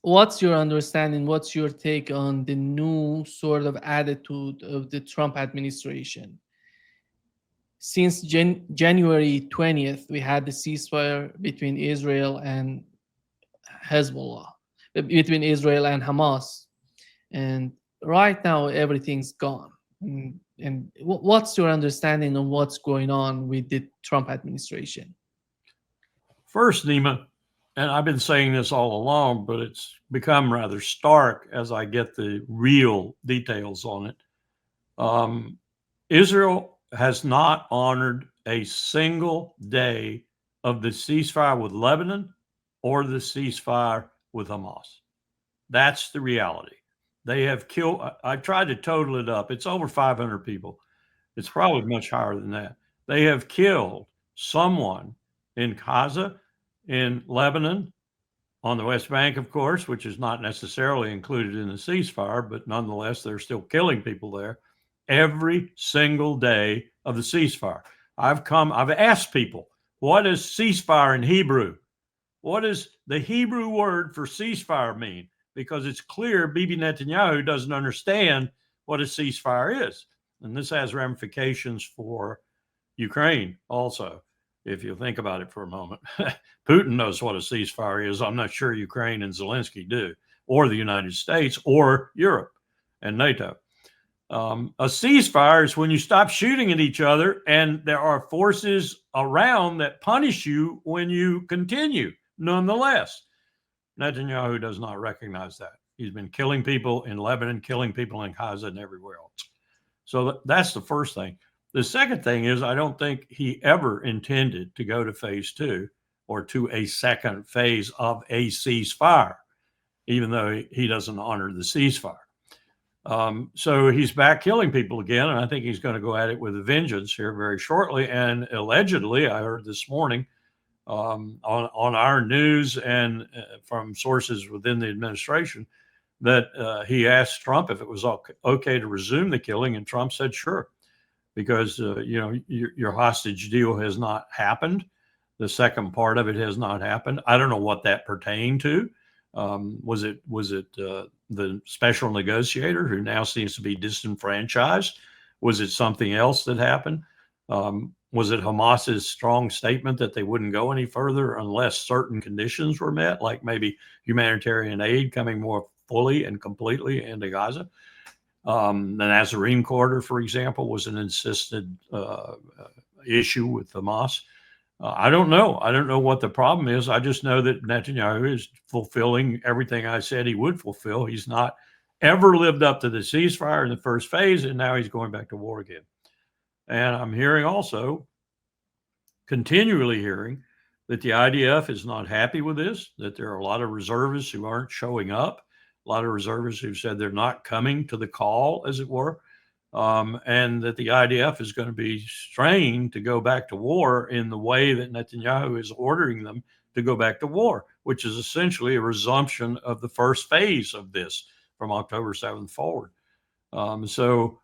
what's your understanding? What's your take on the new sort of attitude of the Trump administration? Since January 20th, we had the ceasefire between Israel and Hezbollah, between Israel and Hamas. And right now, everything's gone. And what's your understanding of what's going on with the Trump administration? First, Nima, and I've been saying this all along, but it's become rather stark as I get the real details on it. Israel has not honored a single day of the ceasefire with Lebanon or the ceasefire with Hamas. That's the reality. They have killed, I tried to total it up. It's over 500 people. It's probably much higher than that. They have killed someone in Gaza, in Lebanon, on the West Bank, of course, which is not necessarily included in the ceasefire, but nonetheless, they're still killing people there every single day of the ceasefire. I've asked people, what is ceasefire in Hebrew? What does the Hebrew word for ceasefire mean? Because it's clear Bibi Netanyahu doesn't understand what a ceasefire is. And this has ramifications for Ukraine also, if you think about it for a moment. Putin knows what a ceasefire is. I'm not sure Ukraine and Zelensky do, or the United States, or Europe and NATO. A ceasefire is when you stop shooting at each other and there are forces around that punish you when you continue. Nonetheless, Netanyahu does not recognize that. He's been killing people in Lebanon, killing people in Gaza, and everywhere else. So that's the first thing. The second thing is, I don't think he ever intended to go to phase two or to a second phase of a ceasefire, even though he doesn't honor the ceasefire. So he's back killing people again, and I think he's going to go at it with a vengeance here very shortly. And allegedly, I heard this morning on our news and from sources within the administration that he asked Trump if it was okay to resume the killing, and Trump said sure, because your hostage deal has not happened. The second part of it has not happened. I don't know what that pertained to. Was it the special negotiator who now seems to be disenfranchised? Was it something else that happened? Was it Hamas's strong statement that they wouldn't go any further unless certain conditions were met, like maybe humanitarian aid coming more fully and completely into Gaza? The Nazarene corridor, for example, was an insisted issue with Hamas. I don't know. I don't know what the problem is. I just know that Netanyahu is fulfilling everything I said he would fulfill. He's not ever lived up to the ceasefire in the first phase, and now he's going back to war again. And I'm hearing also, continually hearing, that the IDF is not happy with this, that there are a lot of reservists who aren't showing up, a lot of reservists who said they're not coming to the call, as it were, and that the IDF is going to be strained to go back to war in the way that Netanyahu is ordering them to go back to war, which is essentially a resumption of the first phase of this from October 7th forward. So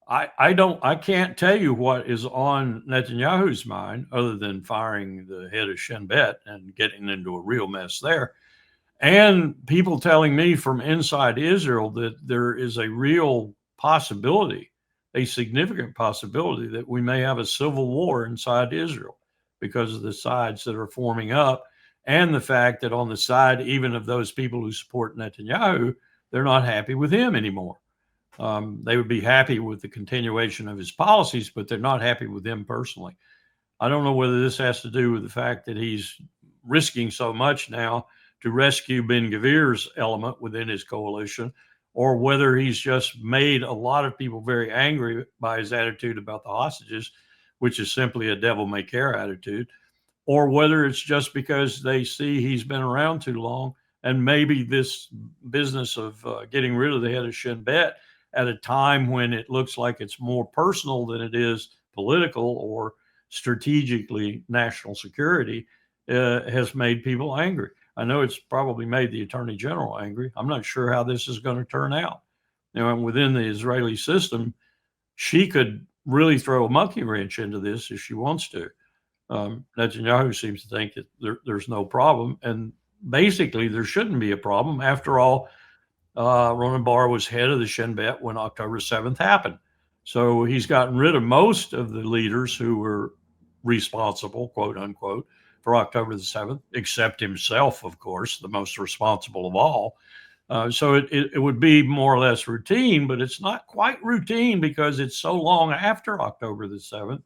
I can't tell you what is on Netanyahu's mind other than firing the head of Shin Bet and getting into a real mess there. And people telling me from inside Israel that there is a real possibility, a significant possibility, that we may have a civil war inside Israel because of the sides that are forming up, and the fact that on the side, even of those people who support Netanyahu, they're not happy with him anymore. They would be happy with the continuation of his policies, but they're not happy with him personally. I don't know whether this has to do with the fact that he's risking so much now to rescue Ben Gvir's element within his coalition, or whether he's just made a lot of people very angry by his attitude about the hostages, which is simply a devil may care attitude, or whether it's just because they see he's been around too long, and maybe this business of getting rid of the head of Shin Bet at a time when it looks like it's more personal than it is political or strategically national security has made people angry. I know it's probably made the Attorney General angry. I'm not sure how this is going to turn out. Within the Israeli system, she could really throw a monkey wrench into this if she wants to. Netanyahu seems to think that there's no problem, and basically there shouldn't be a problem. After all, Ronan Bar was head of the Shin Bet when October 7th happened. So he's gotten rid of most of the leaders who were responsible, quote unquote, for October the 7th, except himself, of course, the most responsible of all. So it would be more or less routine, but it's not quite routine because it's so long after October the 7th.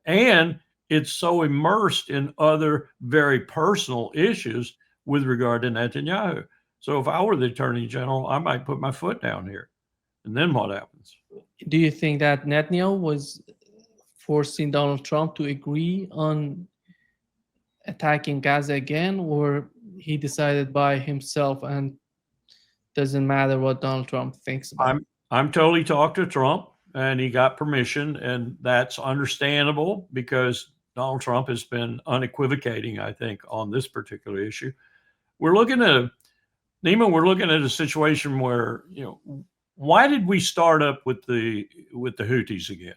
And it's so immersed in other very personal issues with regard to Netanyahu. So if I were the attorney general, I might put my foot down here. And then what happens? Do you think that Netanyahu was forcing Donald Trump to agree on attacking Gaza again, or he decided by himself and doesn't matter what Donald Trump thinks about it? I'm told he talked to Trump and he got permission, and that's understandable because Donald Trump has been unequivocating, I think, on this particular issue. We're looking at a situation where, why did we start up with the Houthis again?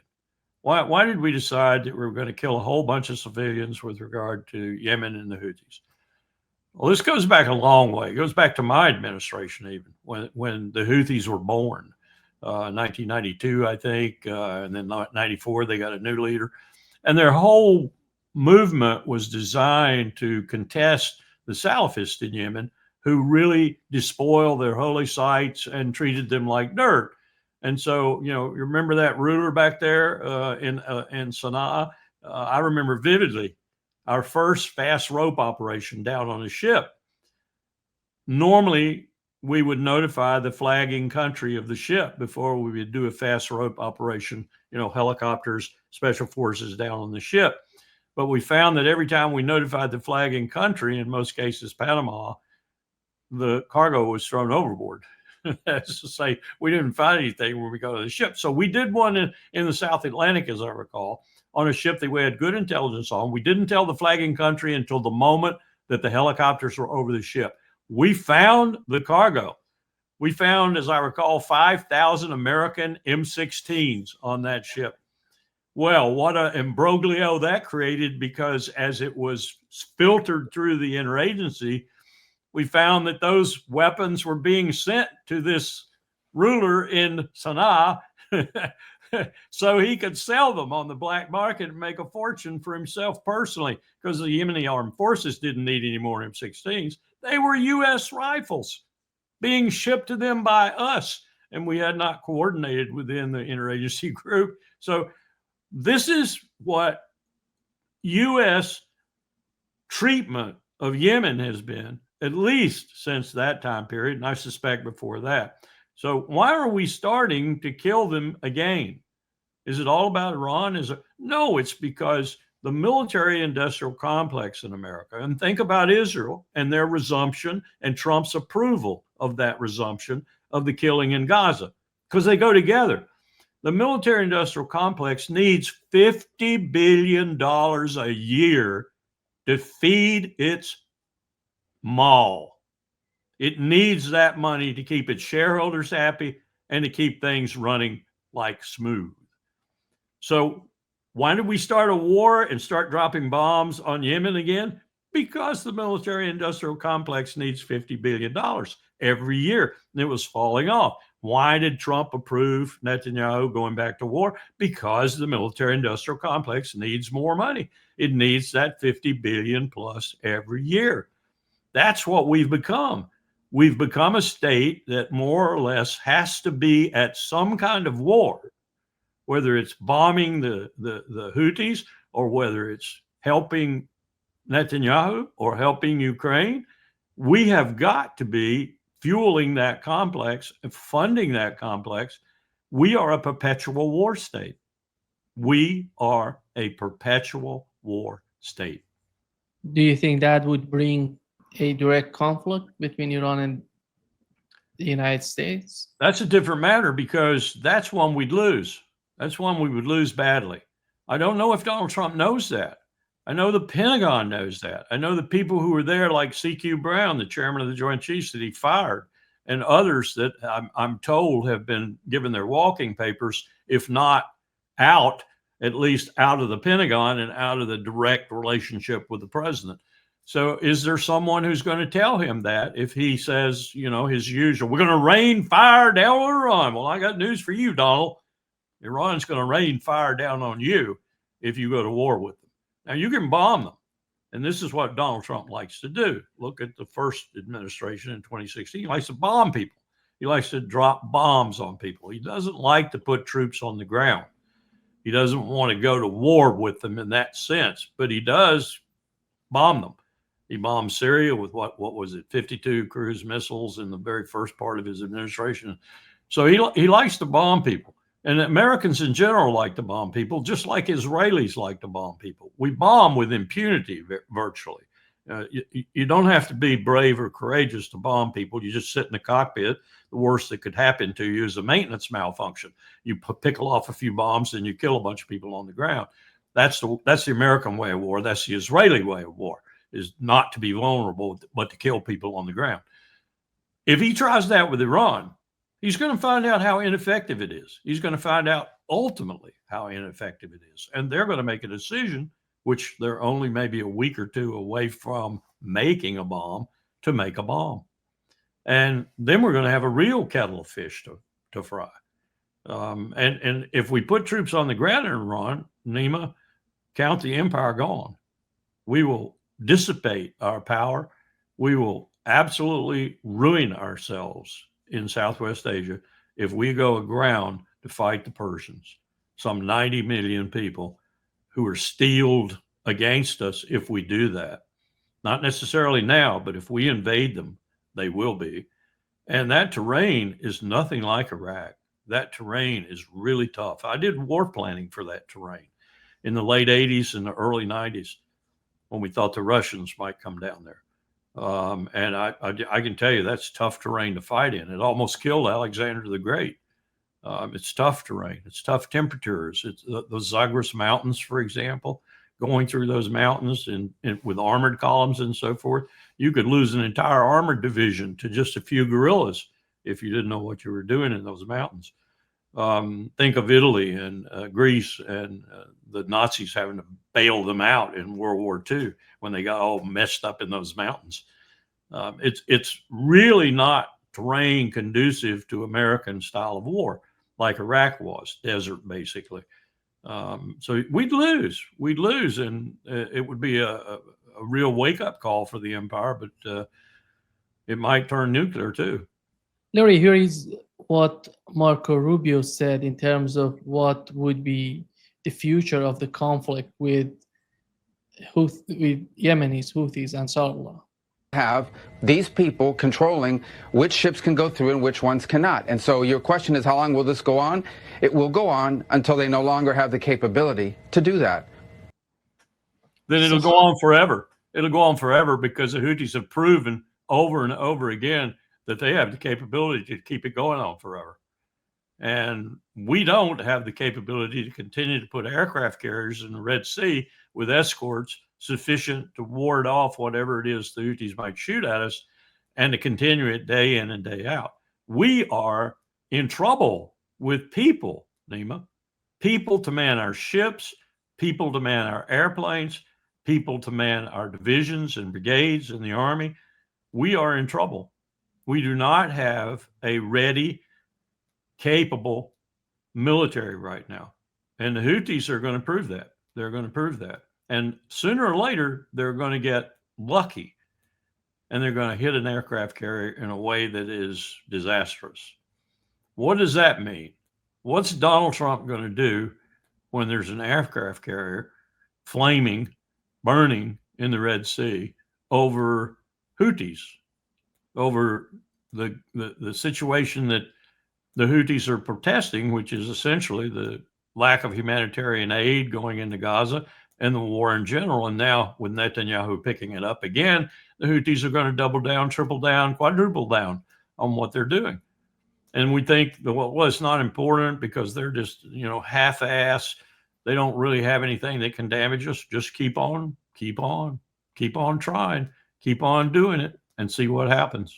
Why did we decide that we were going to kill a whole bunch of civilians with regard to Yemen and the Houthis? Well, this goes back a long way. It goes back to my administration, even when the Houthis were born, 1992, I think, and then 94, they got a new leader. And their whole movement was designed to contest the Salafists in Yemen, who really despoiled their holy sites and treated them like dirt. And so, you remember that ruler back there in Sana'a? I remember vividly our first fast rope operation down on a ship. Normally, we would notify the flagging country of the ship before we would do a fast rope operation, helicopters, special forces down on the ship. But we found that every time we notified the flagging country, in most cases Panama, the cargo was thrown overboard. That's to say, we didn't find anything when we got to the ship. So we did one in the South Atlantic, as I recall, on a ship that we had good intelligence on. We didn't tell the flagging country until the moment that the helicopters were over the ship. We found the cargo. We found, as I recall, 5,000 American M16s on that ship. Well, what an imbroglio that created, because as it was filtered through the interagency, we found that those weapons were being sent to this ruler in Sana'a so he could sell them on the black market and make a fortune for himself personally, because the Yemeni armed forces didn't need any more M16s. They were U.S. rifles being shipped to them by us, and we had not coordinated within the interagency group. So this is what U.S. treatment of Yemen has been, at least since that time period, and I suspect before that. So why are we starting to kill them again? Is it all about Iran? No, it's because the military-industrial complex in America, and think about Israel and their resumption and Trump's approval of that resumption of the killing in Gaza, because they go together. The military-industrial complex needs $50 billion a year to feed its maul. It needs that money to keep its shareholders happy and to keep things running like smooth. So why did we start a war and start dropping bombs on Yemen again? Because the military-industrial complex needs $50 billion every year, and it was falling off. Why did Trump approve Netanyahu going back to war? Because the military-industrial complex needs more money. It needs that $50 billion plus every year. That's what we've become. We've become a state that more or less has to be at some kind of war, whether it's bombing the Houthis or whether it's helping Netanyahu or helping Ukraine. We have got to be fueling that complex and funding that complex. We are a perpetual war state. We are a perpetual war state. Do you think that would bring a direct conflict between Iran and the United States? That's a different matter, because that's one we'd lose. That's one we would lose badly. I don't know if Donald Trump knows that. I know the Pentagon knows that. I know the people who were there, like C.Q. Brown, the chairman of the Joint Chiefs that he fired, and others that I'm told have been given their walking papers, if not out, at least out of the Pentagon and out of the direct relationship with the president. So is there someone who's going to tell him that if he says, you know, his usual, we're going to rain fire down on Iran? Well, I got news for you, Donald. Iran's going to rain fire down on you if you go to war with them. Now, you can bomb them. And this is what Donald Trump likes to do. Look at the first administration in 2016. He likes to bomb people. He likes to drop bombs on people. He doesn't like to put troops on the ground. He doesn't want to go to war with them in that sense, but he does bomb them. He bombed Syria with what was it, 52 cruise missiles in the very first part of his administration. So he likes to bomb people. And Americans in general like to bomb people, just like Israelis like to bomb people. We bomb with impunity virtually. You don't have to be brave or courageous to bomb people. You just sit in the cockpit. The worst that could happen to you is a maintenance malfunction. You pickle off a few bombs and you kill a bunch of people on the ground. That's the American way of war. That's the Israeli way of war, is not to be vulnerable, but to kill people on the ground. If he tries that with Iran, he's going to find out how ineffective it is. He's going to find out ultimately how ineffective it is. And they're going to make a decision, which they're only maybe a week or two away from making a bomb, to make a bomb. And then we're going to have a real kettle of fish to fry. And if we put troops on the ground in Iran, Nima, count the empire gone. We will dissipate our power. We will absolutely ruin ourselves in Southwest Asia if we go aground to fight the Persians, some 90 million people who are steeled against us if we do that. Not necessarily now, but if we invade them, they will be. And that terrain is nothing like Iraq. That terrain is really tough. I did war planning for that terrain in the late 80s and the early 90s when we thought the Russians might come down there. And I can tell you that's tough terrain to fight in. It almost killed Alexander the Great. It's tough terrain. It's tough temperatures. It's the Zagros Mountains, for example, going through those mountains and with armored columns and so forth. You could lose an entire armored division to just a few guerrillas if you didn't know what you were doing in those mountains. Think of Italy and Greece and the Nazis having to bail them out in World War II when they got all messed up in those mountains. It's really not terrain conducive to American style of war like Iraq was, desert basically. So we'd lose, and it would be a real wake-up call for the empire, but it might turn nuclear too. Larry, here is what Marco Rubio said in terms of what would be the future of the conflict with Yemenis, Houthis, and Ansarullah. Have these people controlling which ships can go through and which ones cannot. And so your question is, how long will this go on? It will go on until they no longer have the capability to do that. Then it'll go on forever. It'll go on forever because the Houthis have proven over and over again that they have the capability to keep it going on forever. And we don't have the capability to continue to put aircraft carriers in the Red Sea with escorts sufficient to ward off whatever it is the Houthis might shoot at us and to continue it day in and day out. We are in trouble with people, Nima. People to man our ships, people to man our airplanes, people to man our divisions and brigades in the Army. We are in trouble. We do not have a ready, capable military right now. And the Houthis are going to prove that. They're going to prove that. And sooner or later, they're going to get lucky and they're going to hit an aircraft carrier in a way that is disastrous. What does that mean? What's Donald Trump going to do when there's an aircraft carrier flaming, burning in the Red Sea over Houthis, over the situation that the Houthis are protesting, which is essentially the lack of humanitarian aid going into Gaza and the war in general. And now with Netanyahu picking it up again, the Houthis are going to double down, triple down, quadruple down on what they're doing. And we think that, well, it's not important because they're just, half-ass. They don't really have anything that can damage us. Just keep on trying, keep on doing it and see what happens.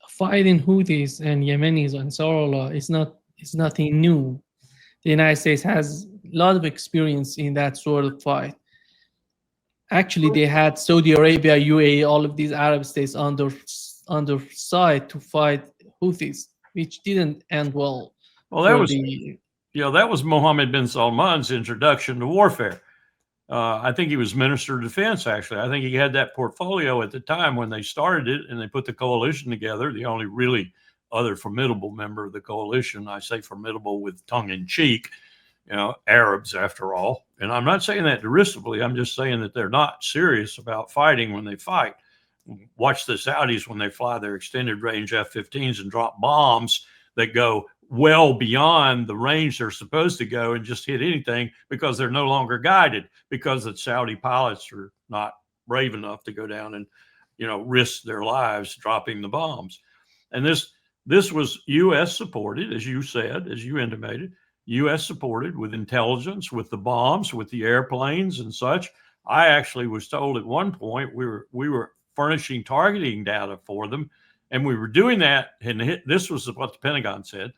Fighting Houthis and Yemenis and Ansarullah is nothing new. The United States has a lot of experience in that sort of fight. Actually, they had Saudi Arabia, UAE, all of these Arab states under side to fight Houthis, which didn't end well. Well, for the that was Mohammed bin Salman's introduction to warfare. I think he was Minister of Defense, actually. I think he had that portfolio at the time when they started it and they put the coalition together. The only really other formidable member of the coalition, I say formidable with tongue in cheek, Arabs after all. And I'm not saying that derisively. I'm just saying that they're not serious about fighting when they fight. Watch the Saudis when they fly their extended range F-15s and drop bombs that go well beyond the range they're supposed to go and just hit anything because they're no longer guided, because the Saudi pilots are not brave enough to go down and, risk their lives dropping the bombs. And this was U.S. supported, as you said, as you intimated, U.S. supported with intelligence, with the bombs, with the airplanes and such. I actually was told at one point we were furnishing targeting data for them, and we were doing that. And this was what the Pentagon said.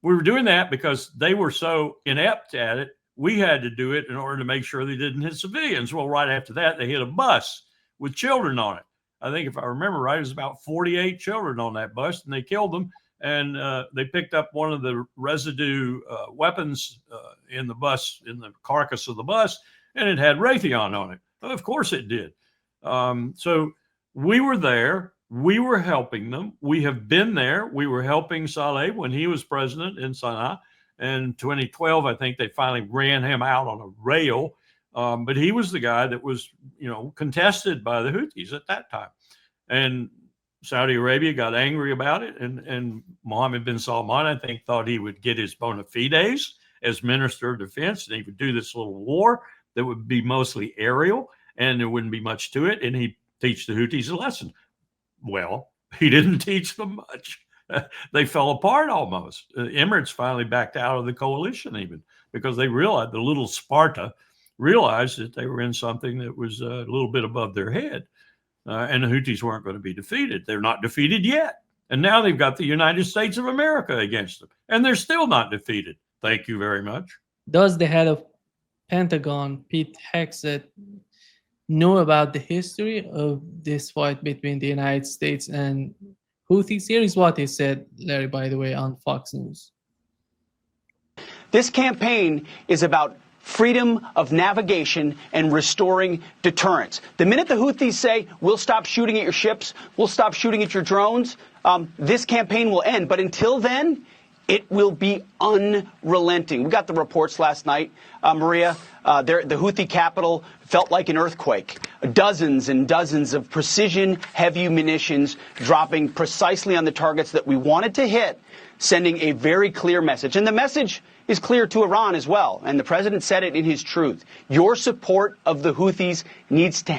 We were doing that because they were so inept at it. We had to do it in order to make sure they didn't hit civilians. Well, right after that, they hit a bus with children on it. I think if I remember right, it was about 48 children on that bus, and they killed them. And they picked up one of the residue weapons in the bus, in the carcass of the bus, and it had Raytheon on it. Well, of course it did. So we were there. We were helping them. We have been there. We were helping Saleh when he was president in Sana'a. In 2012, I think they finally ran him out on a rail. But he was the guy that was, contested by the Houthis at that time. And Saudi Arabia got angry about it. And Mohammed bin Salman, I think, thought he would get his bona fides as Minister of Defense, and he would do this little war that would be mostly aerial, and there wouldn't be much to it. And he'd teach the Houthis a lesson. Well, he didn't teach them much. They fell apart almost. Emirates finally backed out of the coalition even because they realized, the little Sparta realized that they were in something that was a little bit above their head. And the Houthis weren't going to be defeated. They're not defeated yet. And now they've got the United States of America against them. And they're still not defeated. Thank you very much. Does the head of Pentagon, Pete Hegseth, know about the history of this fight between the United States and Houthis? Here is what he said, Larry, by the way, on Fox News. This campaign is about freedom of navigation and restoring deterrence. The minute the Houthis say, we'll stop shooting at your ships, we'll stop shooting at your drones, this campaign will end. But until then, it will be unrelenting. We got the reports last night, Maria. The Houthi capital felt like an earthquake. Dozens and dozens of precision heavy munitions dropping precisely on the targets that we wanted to hit, sending a very clear message. And the message is clear to Iran as well. And the president said it in his truth. Your support of the Houthis needs to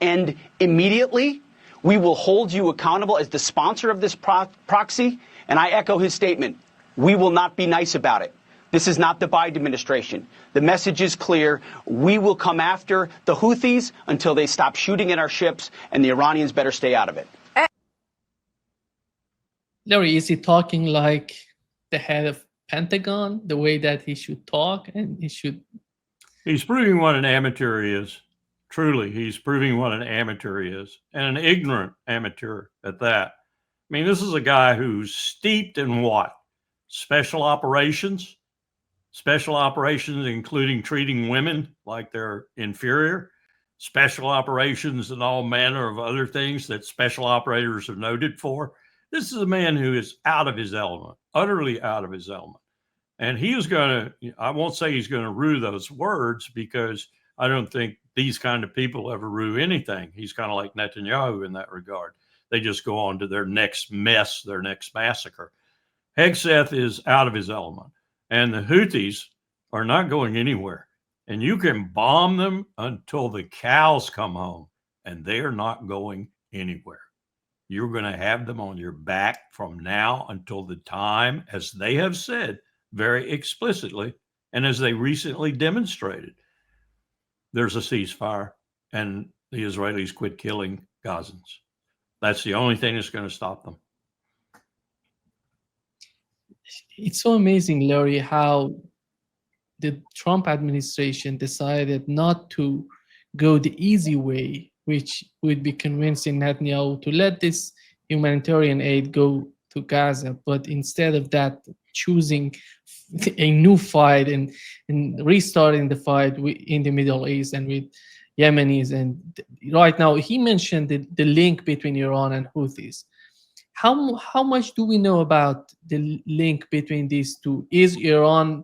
end immediately. We will hold you accountable as the sponsor of this proxy. And I echo his statement. We will not be nice about it. This is not the Biden administration. The message is clear. We will come after the Houthis until they stop shooting at our ships, and the Iranians better stay out of it. Larry, is he talking like the head of Pentagon, the way that he should talk and he should? He's proving what an amateur he is. Truly, he's proving what an amateur he is, and an ignorant amateur at that. I mean, this is a guy who's steeped in what? Special operations, including treating women like they're inferior, special operations and all manner of other things that special operators are noted for. This is a man who is out of his element, utterly out of his element. And he is going to, I won't say he's going to rue those words, because I don't think these kind of people ever rue anything. He's kind of like Netanyahu in that regard. They just go on to their next mess, their next massacre. Hegseth is out of his element, and the Houthis are not going anywhere. And you can bomb them until the cows come home, and they are not going anywhere. You're going to have them on your back from now until the time, as they have said very explicitly, and as they recently demonstrated, there's a ceasefire and the Israelis quit killing Gazans. That's the only thing that's going to stop them. It's so amazing, Larry, how the Trump administration decided not to go the easy way, which would be convincing Netanyahu to let this humanitarian aid go to Gaza, but instead of that, choosing a new fight and restarting the fight in the Middle East and with Yemenis. And right now, he mentioned the link between Iran and Houthis. How much do we know about the link between these two? Is Iran,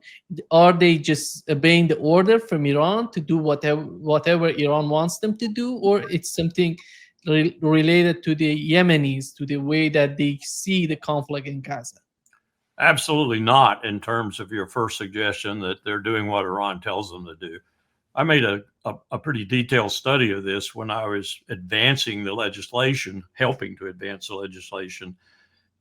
are they just obeying the order from Iran to do whatever Iran wants them to do, or it's something related to the Yemenis, to the way that they see the conflict in Gaza? Absolutely not, in terms of your first suggestion that they're doing what Iran tells them to do. I made a pretty detailed study of this when I was advancing the legislation, helping to advance the legislation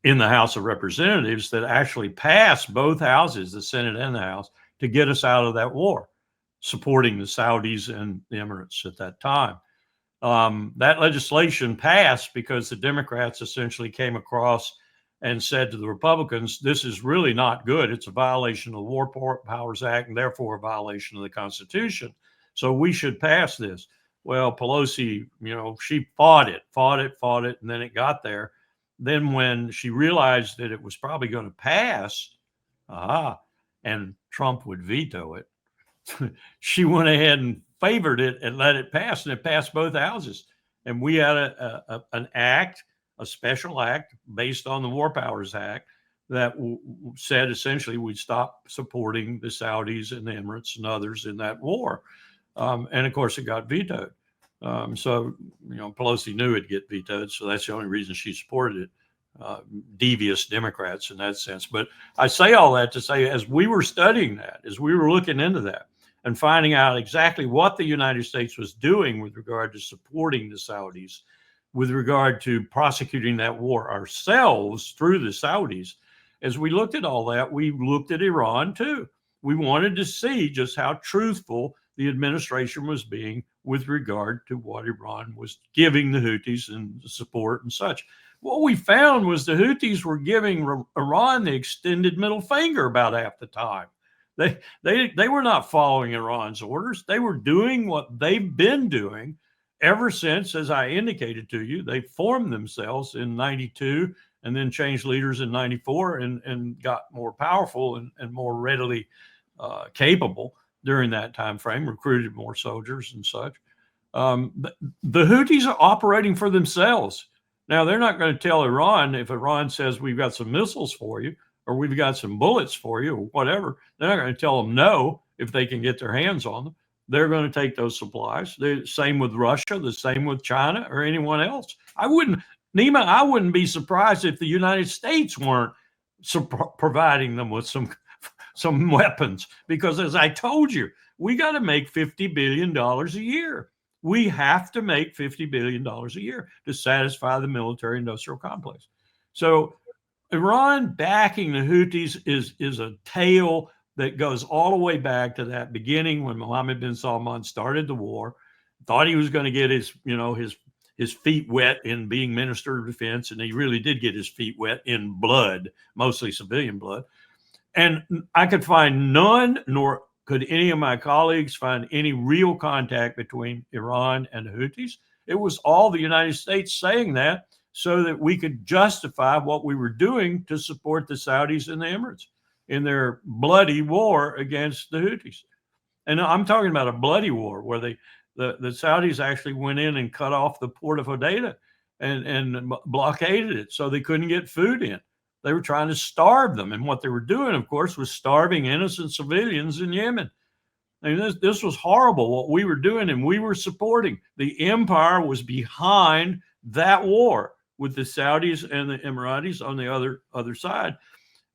in the House of Representatives that actually passed both houses, the Senate and the House, to get us out of that war, supporting the Saudis and the Emirates at that time. That legislation passed because the Democrats essentially came across and said to the Republicans, this is really not good. It's a violation of the War Powers Act and therefore a violation of the Constitution. So we should pass this. Well, Pelosi, she fought it, and then it got there. Then when she realized that it was probably going to pass, and Trump would veto it, she went ahead and favored it and let it pass, and it passed both houses. And we had an act, a special act based on the War Powers Act that said essentially we'd stop supporting the Saudis and the Emirates and others in that war. And of course, it got vetoed. So Pelosi knew it'd get vetoed, so that's the only reason she supported it. Devious Democrats in that sense. But I say all that to say, as we were studying that, as we were looking into that and finding out exactly what the United States was doing with regard to supporting the Saudis, with regard to prosecuting that war ourselves through the Saudis, as we looked at all that, we looked at Iran too. We wanted to see just how truthful the administration was being with regard to what Iran was giving the Houthis and support and such. What we found was the Houthis were giving Iran the extended middle finger about half the time. They were not following Iran's orders. They were doing what they've been doing ever since, as I indicated to you. They formed themselves in 92 and then changed leaders in 94 and got more powerful and more readily capable during that time frame, recruited more soldiers and such. The Houthis are operating for themselves. Now, they're not going to tell Iran, if Iran says we've got some missiles for you or we've got some bullets for you or whatever, they're not going to tell them no if they can get their hands on them. They're going to take those supplies. The same with Russia, the same with China or anyone else. Nima, I wouldn't be surprised if the United States weren't providing them with some weapons, because as I told you, we got to make $50 billion a year. We have to make $50 billion a year to satisfy the military industrial complex. So Iran backing the Houthis is a tale that goes all the way back to that beginning when Mohammed bin Salman started the war, thought he was going to get his feet wet in being Minister of Defense, and he really did get his feet wet in blood, mostly civilian blood. And I could find none, nor could any of my colleagues find any real contact between Iran and the Houthis. It was all the United States saying that so that we could justify what we were doing to support the Saudis and the Emirates in their bloody war against the Houthis. And I'm talking about a bloody war where the Saudis actually went in and cut off the port of Hodeidah and blockaded it so they couldn't get food in. They were trying to starve them. And what they were doing, of course, was starving innocent civilians in Yemen. I mean, this was horrible what we were doing, and we were supporting. The empire was behind that war with the Saudis and the Emiratis on the other side.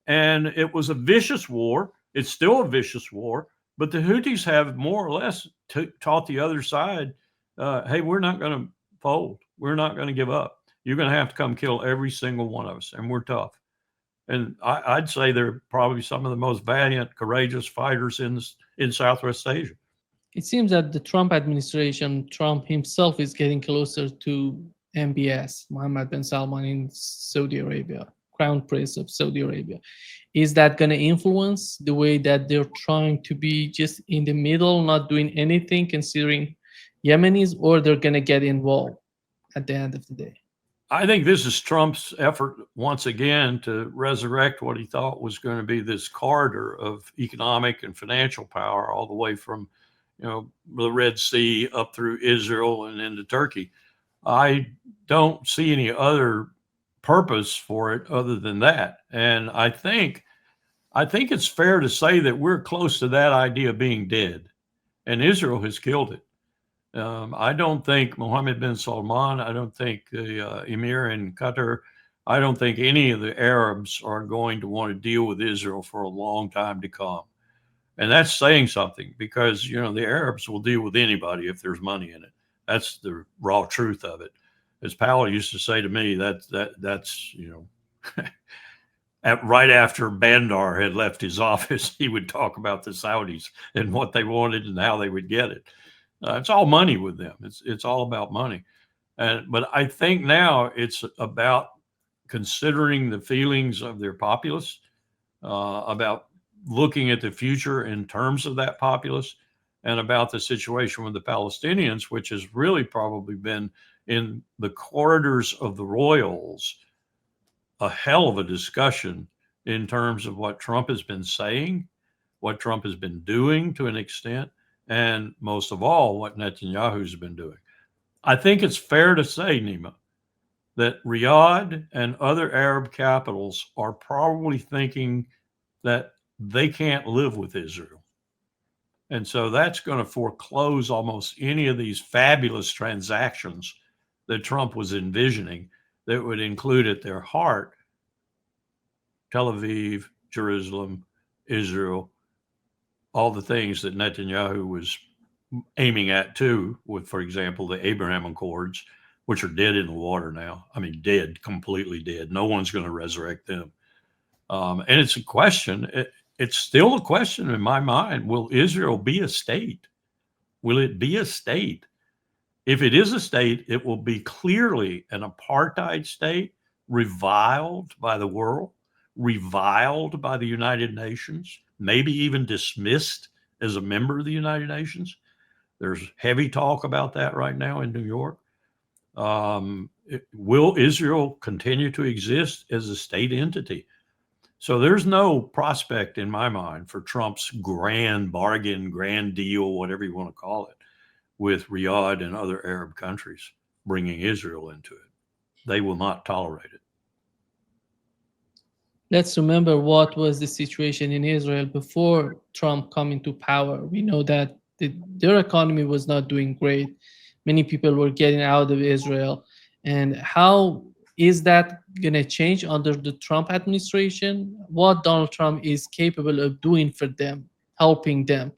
And it was a vicious war. It's still a vicious war. But the Houthis have more or less taught the other side, hey, we're not going to fold. We're not going to give up. You're going to have to come kill every single one of us, and we're tough. And I'd say they're probably some of the most valiant, courageous fighters in Southwest Asia. It seems that the Trump administration, Trump himself, is getting closer to MBS, Mohammed bin Salman in Saudi Arabia, Crown Prince of Saudi Arabia. Is that going to influence the way that they're trying to be just in the middle, not doing anything, considering Yemenis, or they're going to get involved at the end of the day? I think this is Trump's effort once again to resurrect what he thought was going to be this corridor of economic and financial power all the way from, the Red Sea up through Israel and into Turkey. I don't see any other purpose for it other than that. And I think it's fair to say that we're close to that idea being dead, and Israel has killed it. I don't think Mohammed bin Salman, I don't think the Emir in Qatar, I don't think any of the Arabs are going to want to deal with Israel for a long time to come. And that's saying something, because, the Arabs will deal with anybody if there's money in it. That's the raw truth of it. As Powell used to say to me, that's right after Bandar had left his office, he would talk about the Saudis and what they wanted and how they would get it. It's all money with them. It's all about money. But I think now it's about considering the feelings of their populace, about looking at the future in terms of that populace, and about the situation with the Palestinians, which has really probably been in the corridors of the royals a hell of a discussion in terms of what Trump has been saying, what Trump has been doing to an extent, and most of all, what Netanyahu's been doing. I think it's fair to say, Nima, that Riyadh and other Arab capitals are probably thinking that they can't live with Israel. And so that's going to foreclose almost any of these fabulous transactions that Trump was envisioning that would include at their heart Tel Aviv, Jerusalem, Israel, all the things that Netanyahu was aiming at too, with, for example, the Abraham Accords, which are dead in the water now. I mean, dead, completely dead. No one's going to resurrect them. And it's a question. It's still a question in my mind. Will Israel be a state? Will it be a state? If it is a state, it will be clearly an apartheid state, reviled by the world, reviled by the United Nations, maybe even dismissed as a member of the United Nations. There's heavy talk about that right now in New York. Will Israel continue to exist as a state entity? So there's no prospect in my mind for Trump's grand bargain, grand deal, whatever you want to call it, with Riyadh and other Arab countries bringing Israel into it. They will not tolerate it. Let's remember what was the situation in Israel before Trump coming to power. We know that their economy was not doing great. Many people were getting out of Israel. And how is that going to change under the Trump administration? What Donald Trump is capable of doing for them, helping them?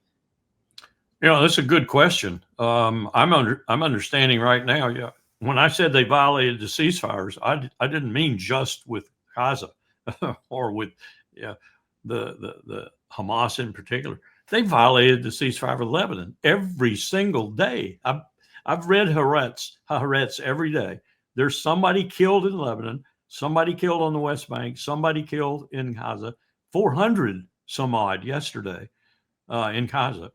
That's a good question. I'm understanding right now. Yeah, when I said they violated the ceasefires, I didn't mean just with Gaza or with the Hamas in particular. They violated the ceasefire with Lebanon every single day. I've read Haaretz every day. There's somebody killed in Lebanon, somebody killed on the West Bank, somebody killed in Gaza, 400 some odd yesterday in Gaza,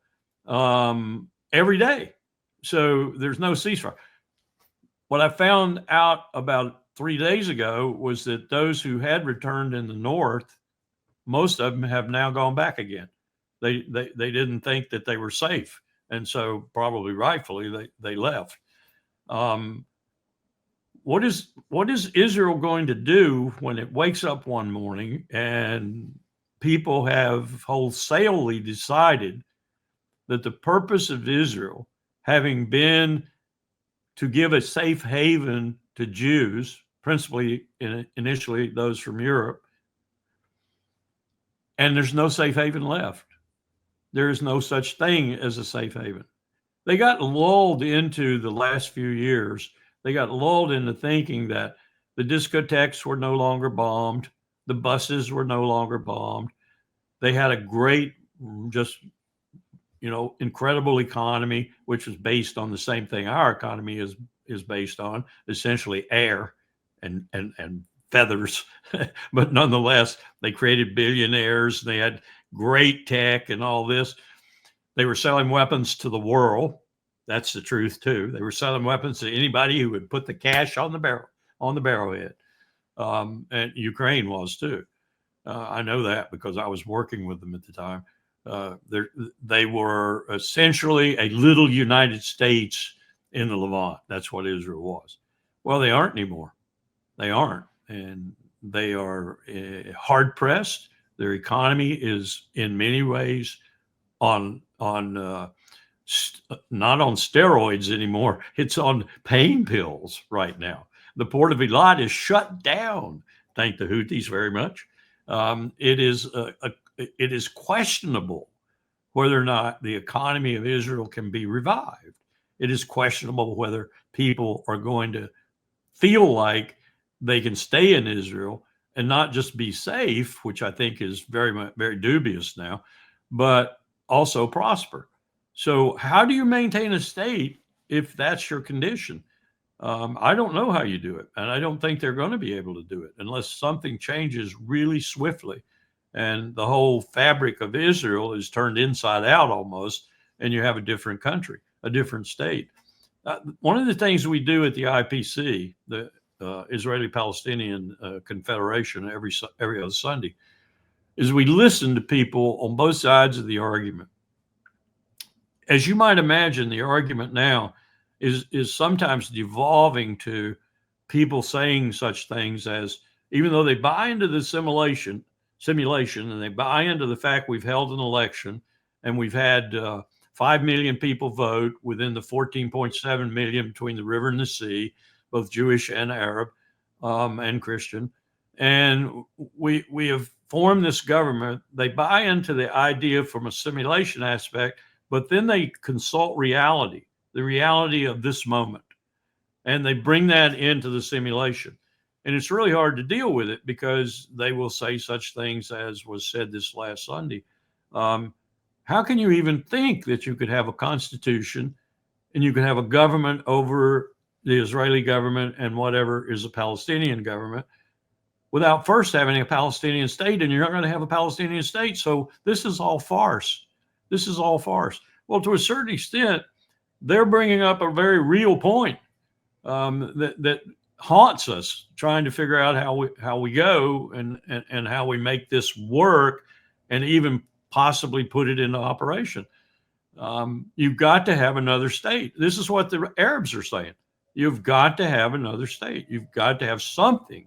every day. So there's no ceasefire. What I found out about 3 days ago was that those who had returned in the north, most of them have now gone back again. They didn't think that they were safe, and so probably rightfully they left. What is Israel going to do when it wakes up one morning and people have wholesalely decided that the purpose of Israel, having been to give a safe haven to Jews, principally initially those from Europe, and there's no safe haven left? There is no such thing as a safe haven. They got lulled into the last few years. They got lulled into thinking that the discotheques were no longer bombed. The buses were no longer bombed. They had a great, just, incredible economy, which was based on the same thing our economy is based on, essentially air and feathers. But nonetheless, they created billionaires. They had great tech and all this. They were selling weapons to the world. That's the truth too. They were selling weapons to anybody who would put the cash on the barrelhead. And Ukraine was too. I know that because I was working with them at the time. They were essentially a little United States in the Levant. That's what Israel was. Well, they aren't anymore. They aren't. And they are hard pressed. Their economy is in many ways not on steroids anymore. It's on pain pills right now. The port of Eilat is shut down. Thank the Houthis very much. It is questionable whether or not the economy of Israel can be revived. It is questionable whether people are going to feel like they can stay in Israel and not just be safe, which I think is very dubious now, but also prosper. So how do you maintain a state if that's your condition? I don't know how you do it, and I don't think they're going to be able to do it unless something changes really swiftly and the whole fabric of Israel is turned inside out almost, and you have a different country, a different state. One of the things we do at the IPC, the Israeli-Palestinian Confederation, every other Sunday, is we listen to people on both sides of the argument. As you might imagine, the argument now is sometimes devolving to people saying such things as, even though they buy into the simulation, and they buy into the fact we've held an election and we've had 5 million people vote within the 14.7 million between the river and the sea, both Jewish and Arab and Christian. And we have formed this government. They buy into the idea from a simulation aspect, but then they consult reality, the reality of this moment, and they bring that into the simulation. And it's really hard to deal with it because they will say such things as was said this last Sunday. How can you even think that you could have a constitution and you can have a government over the Israeli government and whatever is a Palestinian government without first having a Palestinian state? And you're not going to have a Palestinian state. So this is all farce. This is all farce. Well, to a certain extent, they're bringing up a very real point that haunts us, trying to figure out how we go and how we make this work and even possibly put it into operation. You've got to have another state. This is what the Arabs are saying. You've got to have another state. You've got to have something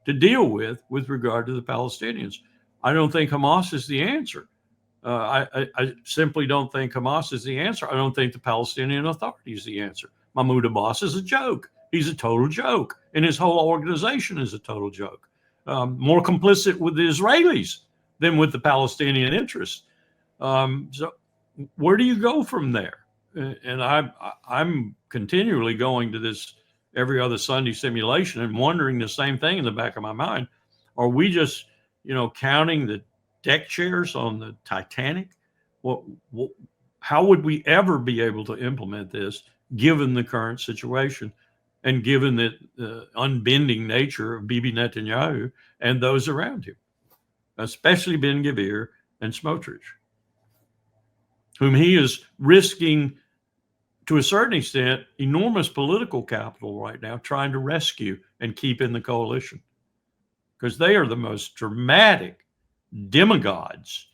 to deal with regard to the Palestinians. I don't think Hamas is the answer. I simply don't think Hamas is the answer. I don't think the Palestinian Authority is the answer. Mahmoud Abbas is a joke. He's a total joke. And his whole organization is a total joke. More complicit with the Israelis than with the Palestinian interests. So where do you go from there? And I'm continually going to this every other Sunday simulation and wondering the same thing in the back of my mind. Are we just, counting the deck chairs on the Titanic? How would we ever be able to implement this given the current situation and given the unbending nature of Bibi Netanyahu and those around him, especially Ben-Gvir and Smotrich, whom he is risking, to a certain extent, enormous political capital right now, trying to rescue and keep in the coalition, because they are the most dramatic demagogues,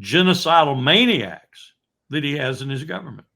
genocidal maniacs that he has in his government.